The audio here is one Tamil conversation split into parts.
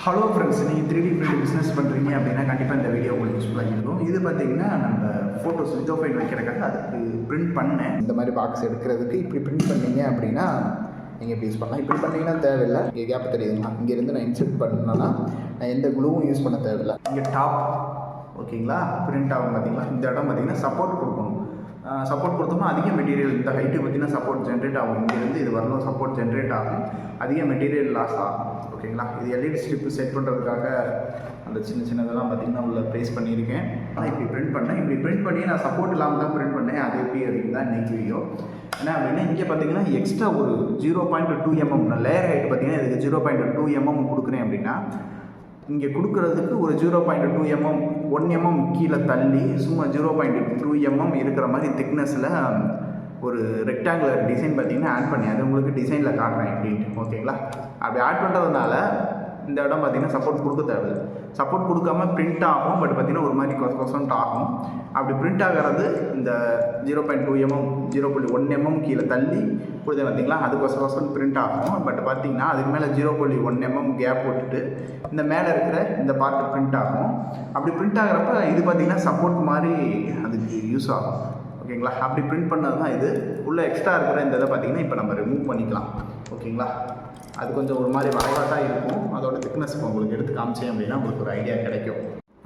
ஹலோ ஃப்ரெண்ட்ஸ், நீங்கள் 3D பிரிண்ட் பிஸ்னஸ் பண்ணுறீங்க அப்படின்னா கண்டிப்பாக இந்த வீடியோ உங்களுக்கு யூஸ்ஃபுல்லாக இருக்கும். இது பார்த்தீங்கன்னா நம்ம ஃபோட்டோஸ் லித்தோஃபைல் வைக்கிறதுக்காக அதுக்கு பிரிண்ட் பண்ணேன். இந்த மாதிரி பாக்ஸ் எடுக்கிறதுக்கு இப்படி பிரிண்ட் பண்ணீங்க அப்படின்னா நீங்கள் இப்படி யூஸ் பண்ணலாம். இப்படி பண்ணிங்கன்னா தேவையில்லை. இங்கே கேப் தெரியுதுங்களா, இங்கேருந்து நான் இன்செர்ட் பண்ணேன்னா நான் எந்த குளூவும் யூஸ் பண்ண தேவையில்லை. இங்கே டாப் ஓகேங்களா பிரிண்ட் ஆகும். பார்த்தீங்களா, இந்த இடம் பார்த்தீங்கன்னா சப்போர்ட் கொடுக்கணும். சப்போர்ட் கொடுத்தோம்னா அதிக மெட்டீரியல் இந்த ஹைட்டு பார்த்திங்கன்னா சப்போர்ட் ஜென்ரேட் ஆகும். இங்கேருந்து இது வரணும் சப்போர்ட் ஜென்ரேட் ஆகும், அதிக மெட்டீரியல் லாஸ் ஆகும். ஓகேங்களா, இது எல்இடி ஸ்ட்ரிப்பு செட் பண்ணுறதுக்காக அந்த சின்னதெல்லாம் பார்த்திங்கன்னா உள்ள ப்ளேஸ் பண்ணியிருக்கேன். ஆனால் இப்படி பிரிண்ட் பண்ணேன். இப்படி பிரிண்ட் பண்ணி நான் சப்போர்ட் இல்லாமல் தான் பிரிண்ட் பண்ணேன். அது எப்படி அப்படின்னு தான் இன்றைக்கி வீடியோ. ஏன்னா அப்படின்னா இங்கே பார்த்தீங்கன்னா எக்ஸ்ட்ரா ஒரு 0.2 mm லேயர் ஹைட் பார்த்தீங்கன்னா இதுக்கு 0.2 mm கொடுக்குறேன். அப்படின்னா இங்கே கொடுக்குறதுக்கு ஒரு 0.2 mm 1 mm கீழே தள்ளி சும்மா 0.2 mm இருக்கிற மாதிரி திக்னஸில் ஒரு ரெக்டாங்குலர் டிசைன் பார்த்தீங்கன்னா ஆட் பண்ணி அது உங்களுக்கு டிசைனில் காட்டுறேன் எப்படின்ட்டு. ஓகேங்களா, அப்படி ஆட் பண்ணுறதுனால இந்த இடம் பார்த்திங்கன்னா சப்போர்ட் கொடுக்க தேவை. சப்போர்ட் கொடுக்காம பிரிண்ட் ஆகும். பட் பார்த்திங்கன்னா ஒரு மாதிரி கொசன்ட் ஆகும். அப்படி பிரிண்ட் ஆகிறது இந்த 0.2 mm 0.1 mm கீழே தள்ளி கொடுத்தேன் பார்த்திங்களா, அது கொசன் பிரிண்ட் ஆகும். பட் பார்த்திங்கன்னா அதுக்கு மேலே 0.1 mm கேப் போட்டுட்டு இந்த மேலே இருக்கிற இந்த பார்ட்டு பிரிண்ட் ஆகும். அப்படி பிரிண்ட் ஆகிறப்ப இது பார்த்திங்கன்னா சப்போர்ட் மாதிரி அதுக்கு யூஸ் ஆகும். ஓகேங்களா, அப்படி பிரிண்ட் பண்ணது தான் இது. உள்ள எக்ஸ்ட்ரா இருக்கிற இந்த இதை பார்த்திங்கன்னா இப்போ நம்ம ரிமூவ் பண்ணிக்கலாம். ஓகேங்களா, அது கொஞ்சம் ஒரு மாதிரி வளைவாட்டாக இருக்கும். அதோட திக்னஸ் இப்போ உங்களுக்கு எடுத்து காமிச்சேன் அப்படின்னா உங்களுக்கு ஒரு ஐடியா கிடைக்கும்.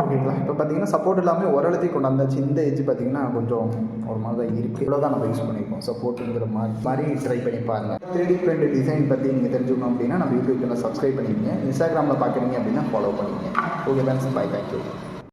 ஓகேங்களா, இப்போ பார்த்தீங்கன்னா சப்போர்ட் எல்லாமே ஓரளவுக்கு கொண்டாந்தாச்சு. இந்த எஜ்ஜு பார்த்தீங்கன்னா கொஞ்சம் ஒரு மாதிரி தான் இருக்குது. இவ்வளோ தான் நம்ம யூஸ் பண்ணியிருக்கோம். சப்போர்ட்டுங்கிற மாதிரி ட்ரை பண்ணி பாருங்கள். 3D பிரிண்ட் டிசைன் பற்றி நீங்கள் தெரிஞ்சுக்கணும் அப்படின்னா நம்ம யூடியூப் சேனல் சப்ஸ்கிரைப் பண்ணிக்கங்க. இன்ஸ்டாகிராமில் பார்க்குறீங்க அப்படின்னா ஃபாலோ பண்ணிக்கங்க. Okay friends, bye, thank you.